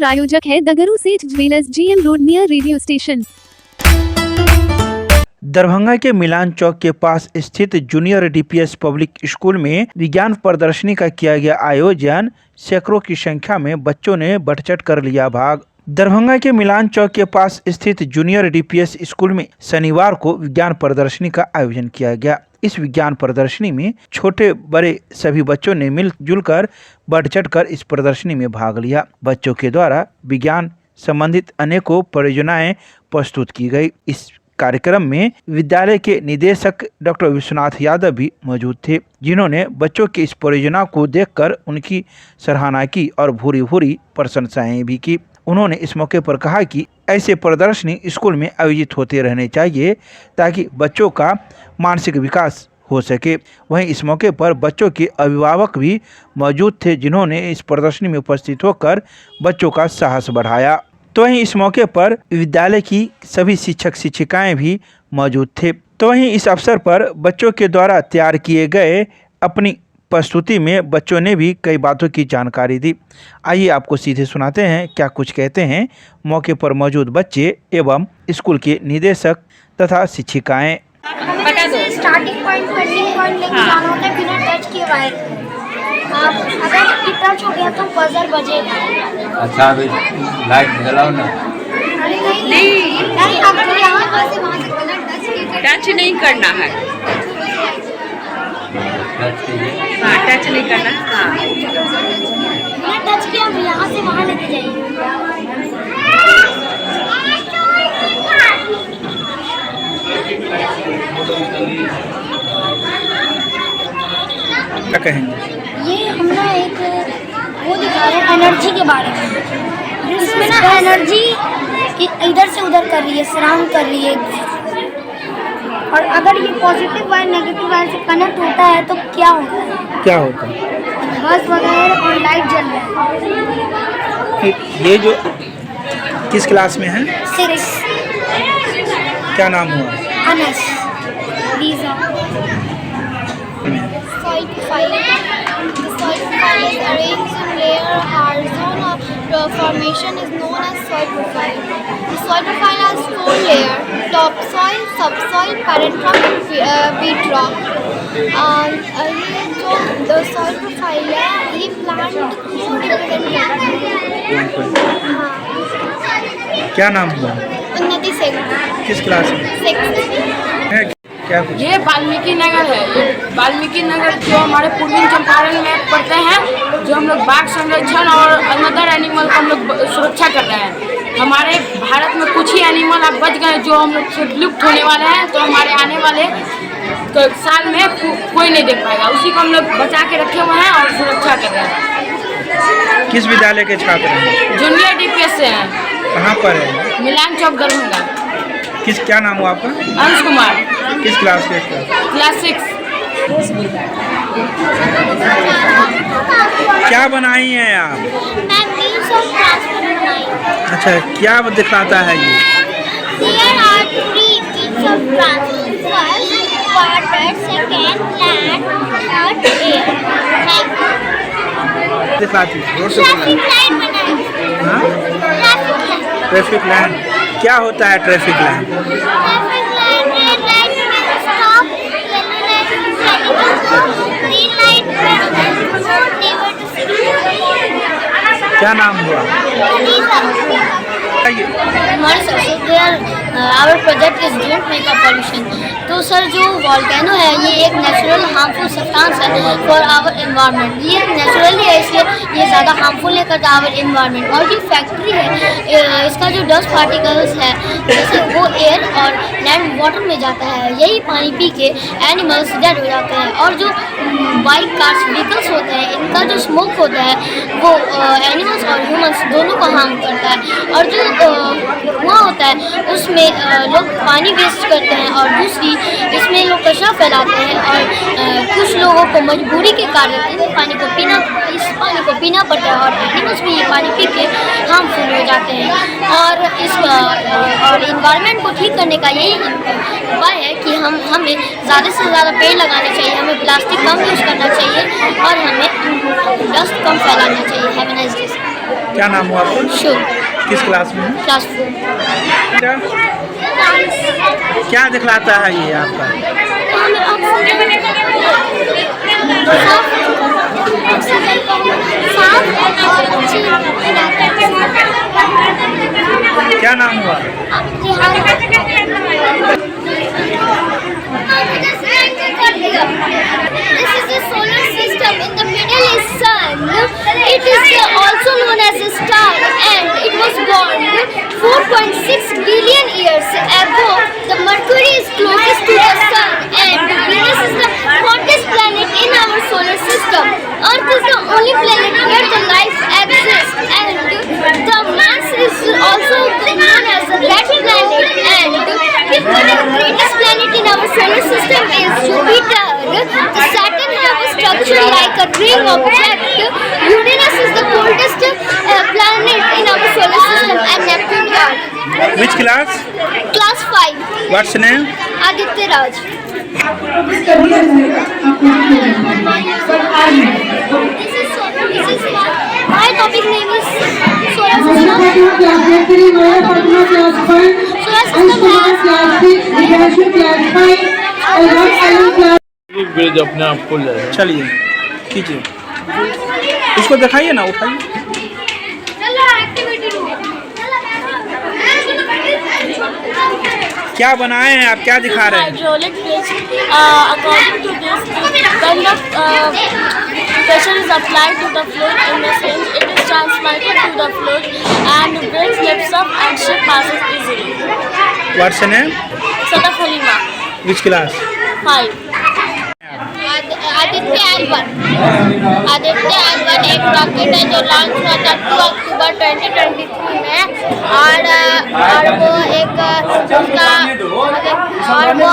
प्रायोजक है दगरू सेठ jewellers, GM road near radio station. Darbhanga के मिलान चौक के पास स्थित जूनियर DPS पब्लिक स्कूल में विज्ञान प्रदर्शनी का किया गया आयोजन। सैकड़ों की संख्या में बच्चों ने बढ़ चढ़ कर लिया भाग। दरभंगा के मिलान चौक के पास स्थित जूनियर DPS स्कूल में शनिवार को विज्ञान प्रदर्शनी का आयोजन किया गया। इस विज्ञान प्रदर्शनी में छोटे बड़े सभी बच्चों ने मिलजुल कर बढ़ चढ़ कर इस प्रदर्शनी में भाग लिया। बच्चों के द्वारा विज्ञान संबंधित अनेकों परियोजनाएं प्रस्तुत की गई। इस कार्यक्रम में विद्यालय के निदेशक डॉक्टर विश्वनाथ यादव भी मौजूद थे, जिन्होंने बच्चों की इस परियोजना को देखकर उनकी सराहना की और भूरी भूरी प्रशंसाएं भी की। उन्होंने इस मौके पर कहा कि ऐसे प्रदर्शनी स्कूल में आयोजित होते रहने चाहिए ताकि बच्चों का मानसिक विकास हो सके। वहीं इस मौके पर बच्चों के अभिभावक भी मौजूद थे, जिन्होंने इस प्रदर्शनी में उपस्थित होकर बच्चों का साहस बढ़ाया। तो वहीं इस मौके पर विद्यालय की सभी शिक्षक शिक्षिकाएं भी मौजूद थे। तो वहीं इस अवसर पर बच्चों के द्वारा तैयार किए गए अपनी प्रस्तुति में बच्चों ने भी कई बातों की जानकारी दी। आइए आपको सीधे सुनाते हैं क्या कुछ कहते हैं मौके पर मौजूद बच्चे एवं स्कूल के निदेशक तथा शिक्षिकाएं। स्टार्टिंग पॉइंट एंडिंग पॉइंट लेके जाना होता है बिना टच किए वायर। अगर टच हो गया तो बजर बजेगा। अच्छा अभी लाइट जलाओ ना। नहीं अब यहाँ से वहाँ से बिना टच नहीं करना है। हाँ टच नहीं करना। हाँ बिना टच किया यहाँ से वहाँ लेके जाइए। क्या कहेंगे? ये हम ना एक वो दिखा रहे हैं एनर्जी के बारे में। इसमें ना एनर्जी इधर से उधर कर रही है, सराउंड कर रही है। और अगर ये पॉजिटिव वायर नेगेटिव वायर से कनेक्ट होता है तो क्या होता है? क्या होता है? बस वगैरह और लाइट जल रहा है। ये जो किस क्लास में है? 6। क्या नाम हुआ? Anas visa. Soil profile. The soil profile is arranged in layer horizontal formation is known as soil profile. The soil profile has 4 layers: topsoil, subsoil, parent rock, and bedrock. ये जो the soil profile है ये plant को represent करता है। हाँ। क्या नाम हुआ? उन्नति सिंह। किस क्लास में? 6। क्या कुछ? ये वाल्मीकि नगर है। ये वाल्मीकि नगर जो हमारे पूर्वी चंपारण में पड़ते हैं, जो हम लोग बाघ संरक्षण और अनदर एनिमल का हम लोग सुरक्षा कर रहे हैं। हमारे भारत में कुछ ही एनिमल अब बच गए जो हम लोग से विलुप्त होने वाले हैं, तो हमारे आने वाले साल में कोई नहीं देख पाएगा। उसी को हम लोग बचा के रखे हुए हैं और सुरक्षा कर रहे हैं। किस विद्यालय के छात्र हैं? जूनियर DPS से हैं। कहाँ पर है? मिलान चौक दरभंगा। क्या नाम हुआ आपका? अंश कुमार। किस क्लास के? क्लास 6। क्या बनाई हैं आप? मैं means of transfer बनाई। अच्छा, क्या दिखाता है ये? There are 3 means of transfer. First, water. Second, land. Third, air. दिखाती है। ट्रैफिक लाइन बनाई। हाँ? Traffic line. ट्रैफिक लाइन क्या होता है? ट्रैफिक लाइन ट्रैफिक लाइन में रेड में स्टॉप, येलो लाइट में स्टॉप, ग्रीन लाइट में नेवर टू सिग्नल। क्या नाम हुआ? हमारे sir our project is don't make a pollution. तो सर जो वोल्केनो है ये एक नेचुरल हार्मफुल सब्सटेंस है फॉर आवर एनवायरनमेंट। ये नेचुरली है इसलिए ये ज़्यादा हार्मफुल नहीं करता आवर एनवायरनमेंट। और जो फैक्ट्री है इसका जो डस्ट पार्टिकल्स है जैसे वो एयर और लैंड वाटर में जाता है, यही पानी पी के एनिमल्स डेड हो जाते हैं। और जो बाइक कार्स व्हीकल्स होते हैं इनका जो स्मोक होता है वो एनिमल्स और ह्यूमंस दोनों को हार्म करता है। और जो धुआं होता है उसमें लोग पानी वेस्ट करते हैं और दूसरी इसमें लोग कचरा फैलाते हैं और कुछ लोगों को मजबूरी के कारण इस पानी को पीना पड़ता है और एनिमल्स भी ये पानी पी के हार्मफुल हो जाते हैं। और इन्वायरमेंट को ठीक करने का यही उपाय है कि हमें ज़्यादा से ज़्यादा पेड़ लगाने चाहिए, हमें प्लास्टिक कम यूज़ करना चाहिए और हमें डस्ट कम फैलाना चाहिए। Have a nice day. क्या नाम हुआ आपका? शुभ, किस क्लास में हैं? क्लास 4। क्या क्या दिखलाता है ये आपका? क्या नाम हुआ? This is a solar system. In the middle is sun. It is also known as a star, and it was born 4.6 billion years ago. The Mercury is closest to the sun, and Venus is the hottest planet in our solar system. Earth is the only planet where the life exists, and the mass is also known as a red planet. And the greatest planet in our solar system is Jupiter. The Saturn have a structure like a ring object. Uranus is the coldest planet in our solar system, and Neptune are. Which class? Class 5. What's name? Aditya Raj. This is my topic name is solar system. Bridge अपने आप खुल जाएगा। चलिए कीजिए, इसको दिखाइए ना, उठाइए। क्या बनाए हैं आप, क्या दिखा रहे हैं? Hydraulic bridge. According to this, when the pressure is applied to the fluid in the syringe, it is transplanted to the fluid, and the bridge lifts up and ship passes easily. What's your name? Sadaf Halima, Which class? 5. Aditya L1 एक rocket है जो launch हुआ था 2 अक्टूबर 2023 में, और वो एक उसका और वो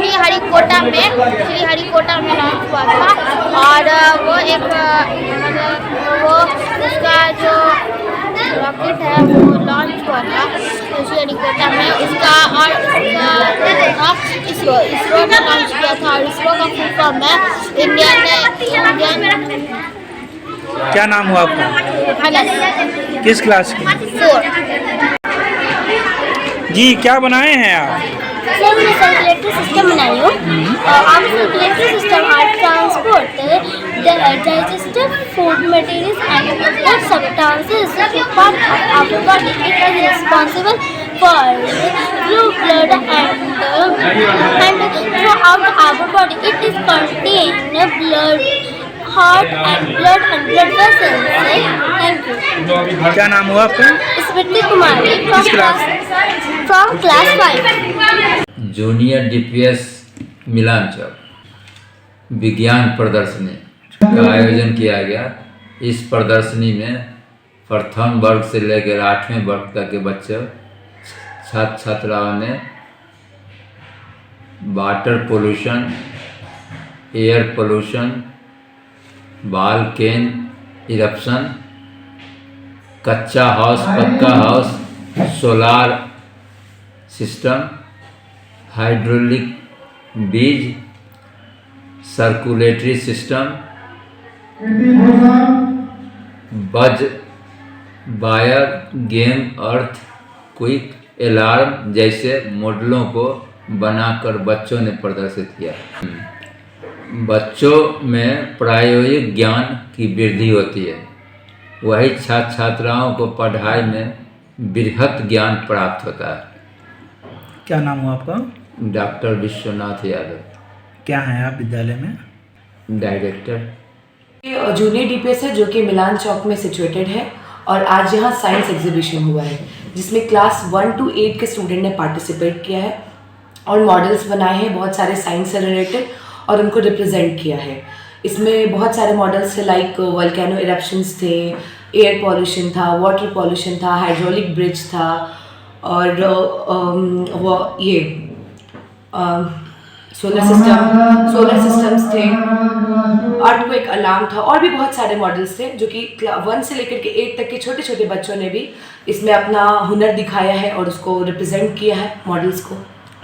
श्रीहरिकोटा में लॉन्च हुआ था, और वो एक वो उसका जो रॉकेट है वो लॉन्च हुआ था श्रीहरिकोटा में, उसका और उसका इसरो ने लॉन्च किया था, और इसरो का फुल फॉर्म है इंडियन। क्या नाम हुआ आपका? किस क्लास की? 4। जी क्या बनाए हैं आप? सर मैं सर्कुलेटरी सिस्टम बनाई हूँ, और circulatory system are transport digestive food materials and other substances to part of our body. It is responsible for blue blood and throughout our body. It is contain blood, heart and blood vessels. Thank you. क्या नाम हुआ आपका? स्मृति कुमारी from class 5. Junior DPS मिलान चौक विज्ञान प्रदर्शनी का आयोजन किया गया। इस प्रदर्शनी में प्रथम वर्ग से लेकर 8वें वर्ग तक के बच्चों छात्र छात्राओं ने water pollution, air pollution, volcano eruption, कच्चा हाउस, पक्का हाउस, सोलार सिस्टम, हाइड्रोलिक बीज, circulatory system, buzz wire, game, earthquake, alarm जैसे मॉडलों को बनाकर बच्चों ने प्रदर्शित किया। बच्चों में प्रायोगिक ज्ञान की वृद्धि होती है, वही छात्र छात्राओं को पढ़ाई में बृहत ज्ञान प्राप्त होता है। क्या नाम हुआ आपका? डॉक्टर विश्वनाथ यादव। क्या हैं आप विद्यालय में? डायरेक्टर। जूनियर डीपीएस है जो कि मिलान चौक में सिचुएटेड है, और आज यहाँ साइंस एग्जीबिशन हुआ है जिसमें क्लास 1 to 8 के स्टूडेंट ने पार्टिसिपेट किया है और मॉडल्स बनाए हैं बहुत सारे साइंस से रिलेटेड और उनको रिप्रेजेंट किया है। इसमें बहुत सारे मॉडल्स थे, लाइक वोल्केनो इरप्शंस थे, एयर पॉल्यूशन था, वाटर पॉल्यूशन था, हाइड्रोलिक ब्रिज था, और वो ये सोलर सिस्टम्स थे, अर्थक्वेक अलार्म था, और भी बहुत सारे मॉडल्स थे जो कि 1 से लेकर के 8 तक के छोटे छोटे बच्चों ने भी इसमें अपना हुनर दिखाया है और उसको रिप्रेजेंट किया है मॉडल्स को।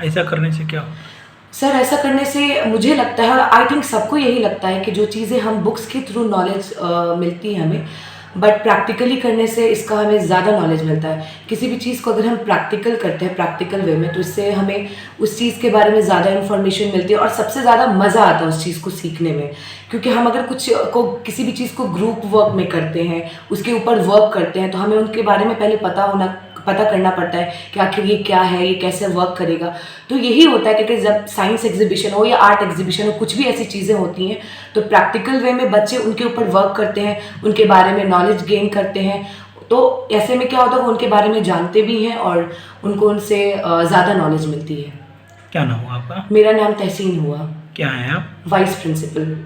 ऐसा करने से क्या? सर ऐसा करने से मुझे लगता है, और आई थिंक सबको यही लगता है, कि जो चीज़ें हम बुक्स के थ्रू नॉलेज मिलती है हमें, बट प्रैक्टिकली करने से इसका हमें ज़्यादा नॉलेज मिलता है। किसी भी चीज़ को अगर हम प्रैक्टिकल करते हैं प्रैक्टिकल वे में, तो इससे हमें उस चीज़ के बारे में ज़्यादा इन्फॉर्मेशन मिलती है और सबसे ज़्यादा मज़ा आता है उस चीज़ को सीखने में। क्योंकि हम अगर किसी भी चीज़ को ग्रुप वर्क में करते हैं, उसके ऊपर वर्क करते हैं, तो हमें उनके बारे में पहले पता करना पड़ता है कि आखिर ये क्या है, ये कैसे वर्क करेगा। तो यही होता है कि जब साइंस एग्जीबिशन हो या आर्ट एग्जीबिशन हो, कुछ भी ऐसी चीज़ें होती हैं, तो प्रैक्टिकल वे में बच्चे उनके ऊपर वर्क करते हैं, उनके बारे में नॉलेज गेन करते हैं। तो ऐसे में क्या होता है, वो उनके बारे में जानते भी हैं और उनको उनसे ज़्यादा नॉलेज मिलती है। क्या नाम हुआ आपका? मेरा नाम तहसीन हुआ। क्या है आप? Vice principal.